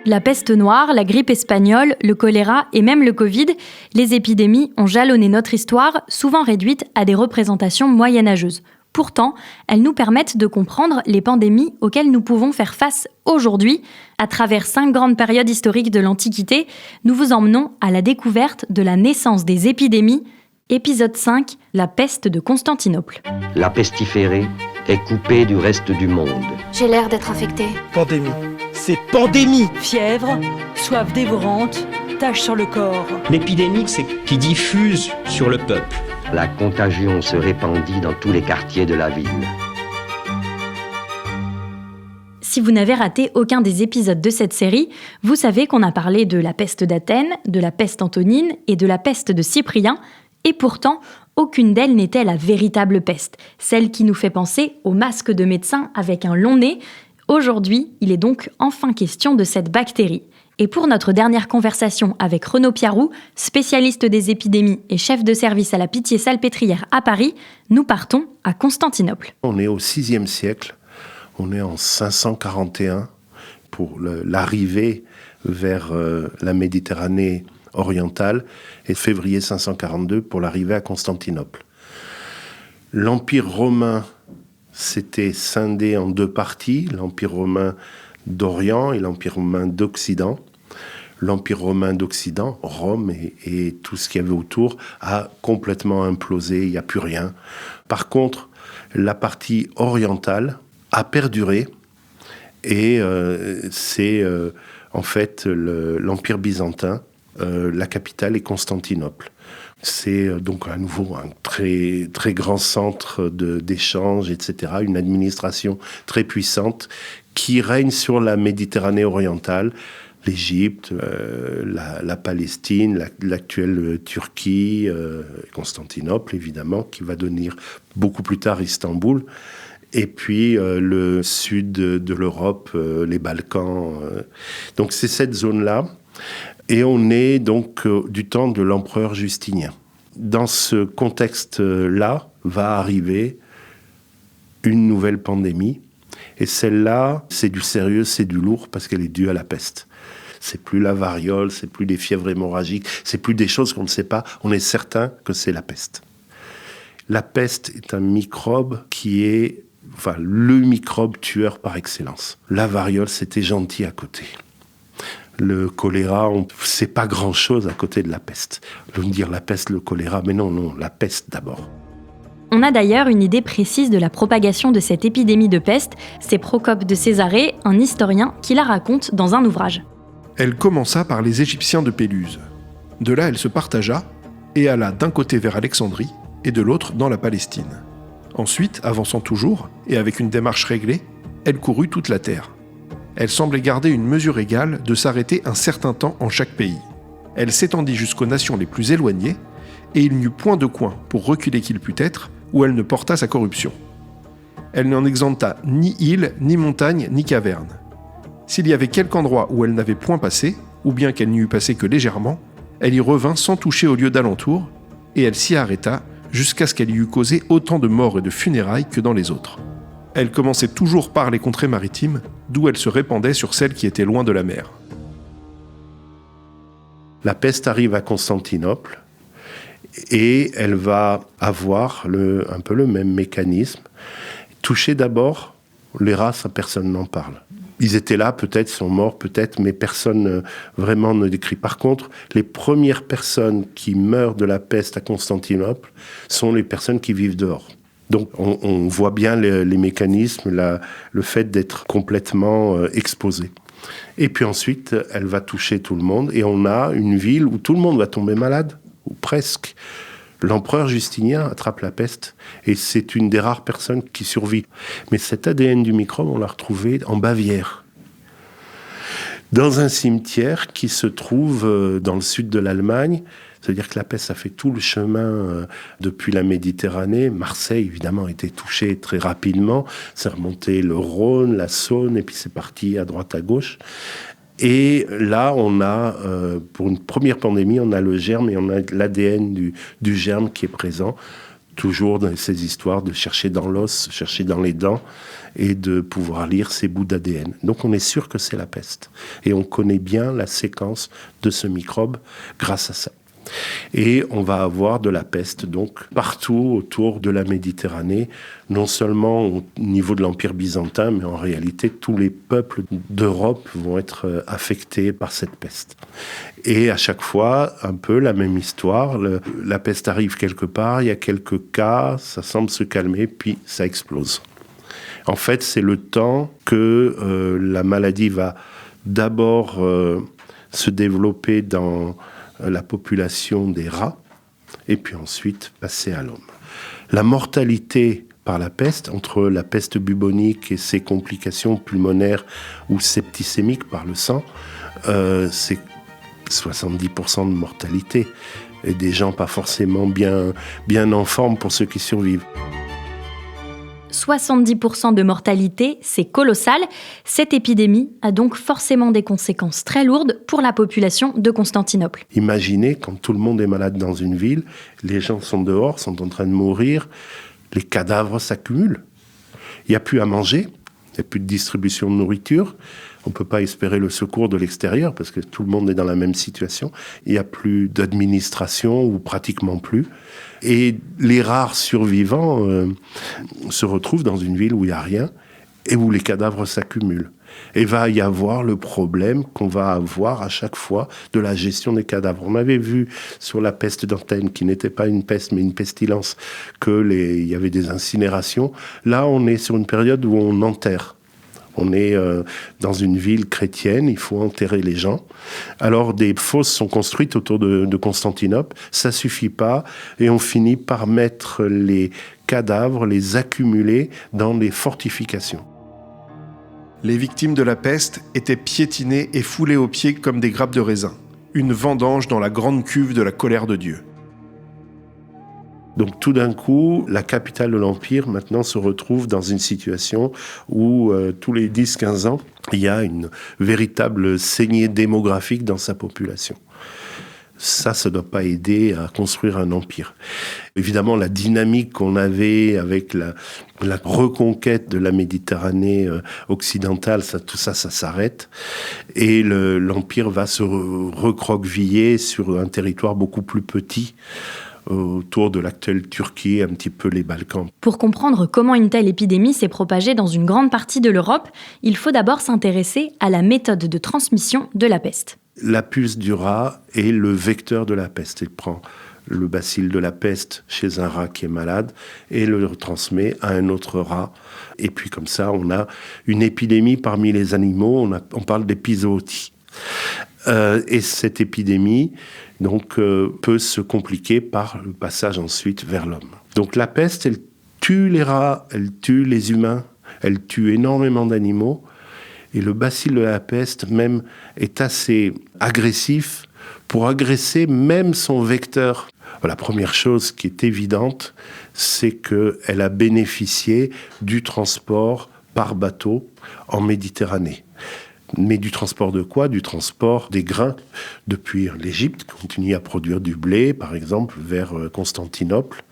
La peste noire, la grippe espagnole, le choléra et même le Covid, les épidémies ont jalonné notre histoire, souvent réduite à des représentations moyenâgeuses. Pourtant, elles nous permettent de comprendre les pandémies auxquelles nous pouvons faire face aujourd'hui. À travers 5 grandes périodes historiques de l'Antiquité, nous vous emmenons à la découverte de la naissance des épidémies. Épisode 5, la peste de Constantinople. La pestiférée est coupée du reste du monde. J'ai l'air d'être infectée. Pandémie. C'est pandémie. Fièvre, soif dévorante, taches sur le corps. L'épidémie, c'est qui diffuse sur le peuple. La contagion se répandit dans tous les quartiers de la ville. Si vous n'avez raté aucun des épisodes de cette série, vous savez qu'on a parlé de la peste d'Athènes, de la peste antonine et de la peste de Cyprien, et pourtant, aucune d'elles n'était la véritable peste, celle qui nous fait penser au masque de médecin avec un long nez. Aujourd'hui, il est donc enfin question de cette bactérie. Et pour notre dernière conversation avec Renaud Piarou, spécialiste des épidémies et chef de service à la Pitié-Salpêtrière à Paris, nous partons à Constantinople. On est au VIe siècle, on est en 541 pour l'arrivée vers la Méditerranée orientale et février 542 pour l'arrivée à Constantinople. L'Empire romain s'était scindé en 2 parties, l'Empire romain d'Orient et l'Empire romain d'Occident. L'Empire romain d'Occident, Rome et tout ce qu'il y avait autour, a complètement implosé, il n'y a plus rien. Par contre, la partie orientale a perduré et c'est en fait l'Empire byzantin. La capitale est Constantinople. C'est donc à nouveau un très, très grand centre d'échanges, etc., une administration très puissante qui règne sur la Méditerranée orientale, l'Égypte, la Palestine, l'actuelle Turquie, Constantinople évidemment, qui va devenir beaucoup plus tard Istanbul, et puis le sud de l'Europe, les Balkans. Donc c'est cette zone-là. Et on est donc du temps de l'empereur Justinien. Dans ce contexte-là, va arriver une nouvelle pandémie. Et celle-là, c'est du sérieux, c'est du lourd, parce qu'elle est due à la peste. C'est plus la variole, c'est plus des fièvres hémorragiques, c'est plus des choses qu'on ne sait pas. On est certain que c'est la peste. La peste est un microbe qui est le microbe tueur par excellence. La variole, c'était gentil à côté. Le choléra, c'est pas grand-chose à côté de la peste. On veut dire la peste, le choléra, mais non, la peste d'abord. On a d'ailleurs une idée précise de la propagation de cette épidémie de peste. C'est Procope de Césarée, un historien, qui la raconte dans un ouvrage. Elle commença par les Égyptiens de Péluse. De là, elle se partagea et alla d'un côté vers Alexandrie et de l'autre dans la Palestine. Ensuite, avançant toujours, et avec une démarche réglée, elle courut toute la terre. Elle semblait garder une mesure égale de s'arrêter un certain temps en chaque pays. Elle s'étendit jusqu'aux nations les plus éloignées, et il n'y eut point de coin, pour reculer qu'il pût être, où elle ne portât sa corruption. Elle n'en exempta ni île, ni montagne, ni caverne. S'il y avait quelque endroit où elle n'avait point passé, ou bien qu'elle n'y eût passé que légèrement, elle y revint sans toucher au lieu d'alentour, et elle s'y arrêta jusqu'à ce qu'elle y eût causé autant de morts et de funérailles que dans les autres. Elle commençait toujours par les contrées maritimes, d'où elle se répandait sur celles qui étaient loin de la mer. La peste arrive à Constantinople et elle va avoir un peu le même mécanisme. Toucher d'abord les races, personne n'en parle. Ils étaient là, peut-être, sont morts, peut-être, mais personne vraiment ne décrit. Par contre, les premières personnes qui meurent de la peste à Constantinople sont les personnes qui vivent dehors. Donc on voit bien les mécanismes, le fait d'être complètement exposé. Et puis ensuite, elle va toucher tout le monde et on a une ville où tout le monde va tomber malade, ou presque. L'empereur Justinien attrape la peste et c'est une des rares personnes qui survit. Mais cet ADN du microbe, on l'a retrouvé en Bavière, dans un cimetière qui se trouve dans le sud de l'Allemagne. C'est-à-dire que la peste, ça fait tout le chemin depuis la Méditerranée. Marseille, évidemment, a été touchée très rapidement. C'est remonté le Rhône, la Saône, et puis c'est parti à droite, à gauche. Et là, on a, pour une première pandémie, on a le germe et on a l'ADN du germe qui est présent. toujours dans ces histoires de chercher dans l'os, chercher dans les dents et de pouvoir lire ces bouts d'ADN. Donc on est sûr que c'est la peste. Et on connaît bien la séquence de ce microbe grâce à ça. Et on va avoir de la peste donc partout autour de la Méditerranée, non seulement au niveau de l'Empire byzantin, mais en réalité tous les peuples d'Europe vont être affectés par cette peste. Et à chaque fois, un peu la même histoire, la peste arrive quelque part, il y a quelques cas, ça semble se calmer, puis ça explose. En fait, c'est le temps que la maladie va d'abord se développer dans la population des rats, et puis ensuite passer à l'homme. La mortalité par la peste, entre la peste bubonique et ses complications pulmonaires ou septicémiques par le sang, c'est 70% de mortalité, et des gens pas forcément bien en forme pour ceux qui survivent. 70% de mortalité, c'est colossal. Cette épidémie a donc forcément des conséquences très lourdes pour la population de Constantinople. Imaginez, quand tout le monde est malade dans une ville, les gens sont dehors, sont en train de mourir, les cadavres s'accumulent. Il n'y a plus à manger, il n'y a plus de distribution de nourriture, on ne peut pas espérer le secours de l'extérieur parce que tout le monde est dans la même situation. Il n'y a plus d'administration ou pratiquement plus. Et les rares survivants se retrouvent dans une ville où il n'y a rien et où les cadavres s'accumulent. Et va y avoir le problème qu'on va avoir à chaque fois de la gestion des cadavres. On avait vu sur la peste d'Antenne, qui n'était pas une peste mais une pestilence, il y avait des incinérations. Là, on est sur une période où on enterre. On est dans une ville chrétienne, il faut enterrer les gens. Alors des fosses sont construites autour de Constantinople, ça suffit pas, et on finit par mettre les cadavres, les accumuler dans les fortifications. Les victimes de la peste étaient piétinées et foulées aux pieds comme des grappes de raisin. Une vendange dans la grande cuve de la colère de Dieu. Donc tout d'un coup, la capitale de l'Empire maintenant se retrouve dans une situation où tous les 10-15 ans, il y a une véritable saignée démographique dans sa population. Ça ne doit pas aider à construire un empire. Évidemment, la dynamique qu'on avait avec la reconquête de la Méditerranée occidentale, tout ça s'arrête. Et l'empire va se recroqueviller sur un territoire beaucoup plus petit, autour de l'actuelle Turquie, un petit peu les Balkans. Pour comprendre comment une telle épidémie s'est propagée dans une grande partie de l'Europe, il faut d'abord s'intéresser à la méthode de transmission de la peste. La puce du rat est le vecteur de la peste. Il prend le bacille de la peste chez un rat qui est malade et le transmet à un autre rat. Et puis comme ça, on a une épidémie parmi les animaux, on parle d'épizootie. Et cette épidémie donc, peut se compliquer par le passage ensuite vers l'homme. Donc la peste, elle tue les rats, elle tue les humains, elle tue énormément d'animaux. Et le bacille de la peste même est assez agressif pour agresser même son vecteur. La première chose qui est évidente, c'est qu'elle a bénéficié du transport par bateau en Méditerranée. Mais du transport de quoi ? Du transport des grains depuis l'Égypte, qui continue à produire du blé, par exemple, vers Constantinople,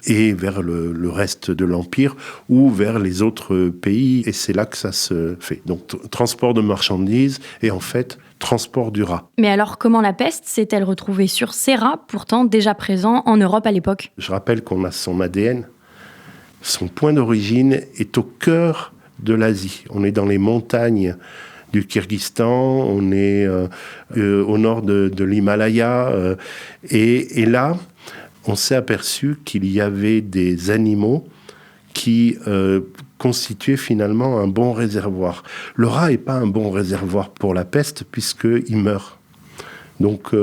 et vers le reste de l'Empire, ou vers les autres pays. Et c'est là que ça se fait. Donc, transport de marchandises et en fait, transport du rat. Mais alors, comment la peste s'est-elle retrouvée sur ces rats, pourtant déjà présents en Europe à l'époque ? Je rappelle qu'on a son ADN. Son point d'origine est au cœur de l'Asie. On est dans les montagnes du Kyrgyzstan, on est au nord de l'Himalaya. Et là, on s'est aperçu qu'il y avait des animaux qui constituaient finalement un bon réservoir. Le rat n'est pas un bon réservoir pour la peste puisqu'il meurt. Donc,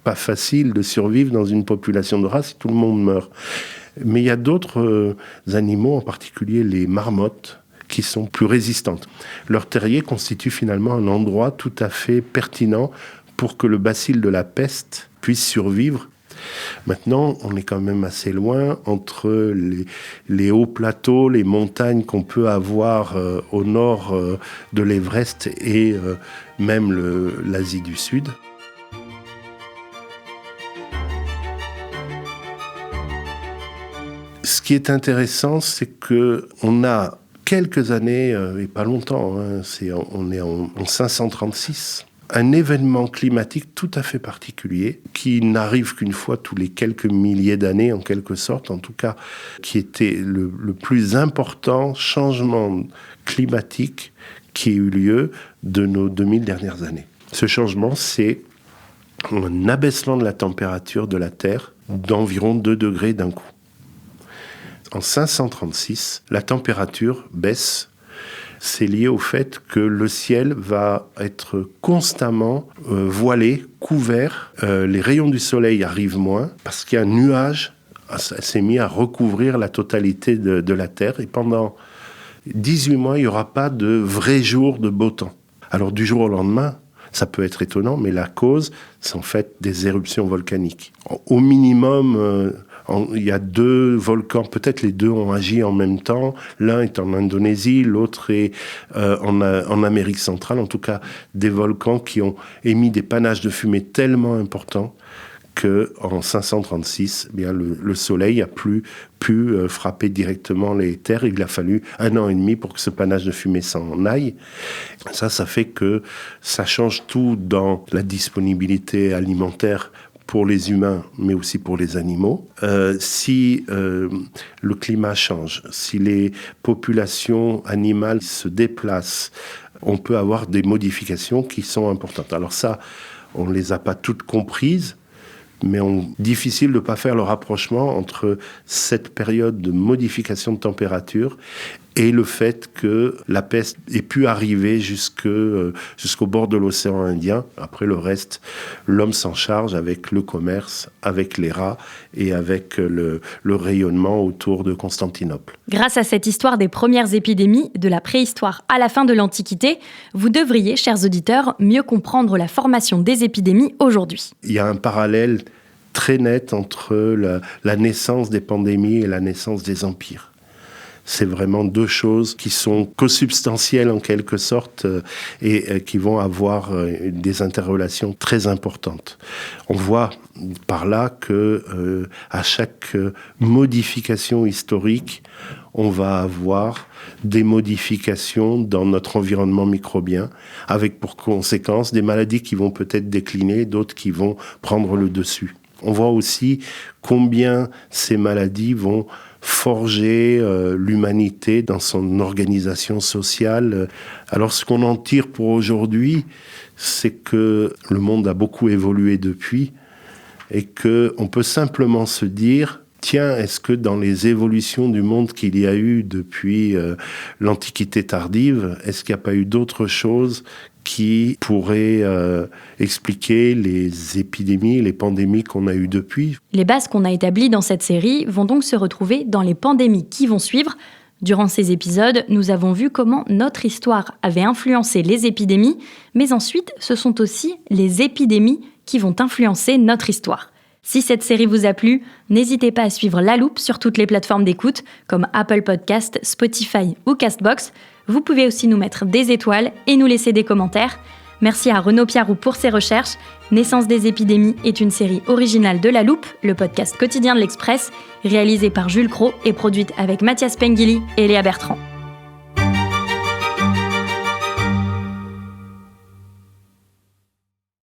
pas facile de survivre dans une population de rats si tout le monde meurt. Mais il y a d'autres animaux, en particulier les marmottes, qui sont plus résistantes. Leur terrier constitue finalement un endroit tout à fait pertinent pour que le bacille de la peste puisse survivre. Maintenant, on est quand même assez loin entre les hauts plateaux, les montagnes qu'on peut avoir au nord de l'Everest et même l'Asie du Sud. qui est intéressant, c'est qu'on a quelques années, et pas longtemps, on est en 536, un événement climatique tout à fait particulier, qui n'arrive qu'une fois tous les quelques milliers d'années, en quelque sorte, en tout cas, qui était le plus important changement climatique qui a eu lieu de nos 2000 dernières années. Ce changement, c'est un abaissement de la température de la Terre d'environ 2 degrés d'un coup. En 536, la température baisse. C'est lié au fait que le ciel va être constamment voilé, couvert. Les rayons du soleil arrivent moins parce qu'il y a un nuage s'est mis à recouvrir la totalité de la Terre. Et pendant 18 mois, il n'y aura pas de vrais jours de beau temps. Alors du jour au lendemain, ça peut être étonnant, mais la cause, c'est en fait des éruptions volcaniques. Au minimum, il y a 2 volcans, peut-être les 2 ont agi en même temps. L'un est en Indonésie, l'autre est en Amérique centrale. En tout cas, des volcans qui ont émis des panaches de fumée tellement importants qu'en 536, eh bien, le soleil n'a plus pu frapper directement les terres. Il a fallu 1 an et demi pour que ce panache de fumée s'en aille. Ça fait que ça change tout dans la disponibilité alimentaire pour les humains, mais aussi pour les animaux. Si le climat change, si les populations animales se déplacent, on peut avoir des modifications qui sont importantes. Alors ça, on ne les a pas toutes comprises, mais difficile de ne pas faire le rapprochement entre cette période de modification de température et le fait que la peste ait pu arriver jusqu'au bord de l'océan Indien. Après le reste, l'homme s'en charge avec le commerce, avec les rats et avec le rayonnement autour de Constantinople. Grâce à cette histoire des premières épidémies, de la préhistoire à la fin de l'Antiquité, vous devriez, chers auditeurs, mieux comprendre la formation des épidémies aujourd'hui. Il y a un parallèle très net entre la naissance des pandémies et la naissance des empires. C'est vraiment 2 choses qui sont consubstantielles en quelque sorte et qui vont avoir des interrelations très importantes. On voit par là que à chaque modification historique, on va avoir des modifications dans notre environnement microbien, avec pour conséquence des maladies qui vont peut-être décliner, d'autres qui vont prendre le dessus. On voit aussi combien ces maladies vont forger l'humanité dans son organisation sociale. Alors ce qu'on en tire pour aujourd'hui, c'est que le monde a beaucoup évolué depuis et qu'on peut simplement se dire, tiens, est-ce que dans les évolutions du monde qu'il y a eu depuis l'Antiquité tardive, est-ce qu'il n'y a pas eu d'autres choses qui pourraient expliquer les épidémies, les pandémies qu'on a eues depuis. Les bases qu'on a établies dans cette série vont donc se retrouver dans les pandémies qui vont suivre. Durant ces épisodes, nous avons vu comment notre histoire avait influencé les épidémies, mais ensuite, ce sont aussi les épidémies qui vont influencer notre histoire. Si cette série vous a plu, n'hésitez pas à suivre La Loupe sur toutes les plateformes d'écoute, comme Apple Podcast, Spotify ou Castbox. Vous pouvez aussi nous mettre des étoiles et nous laisser des commentaires. Merci à Renaud Piarou pour ses recherches. Naissance des épidémies est une série originale de La Loupe, le podcast quotidien de l'Express, réalisée par Jules Cros et produite avec Mathias Pengili et Léa Bertrand.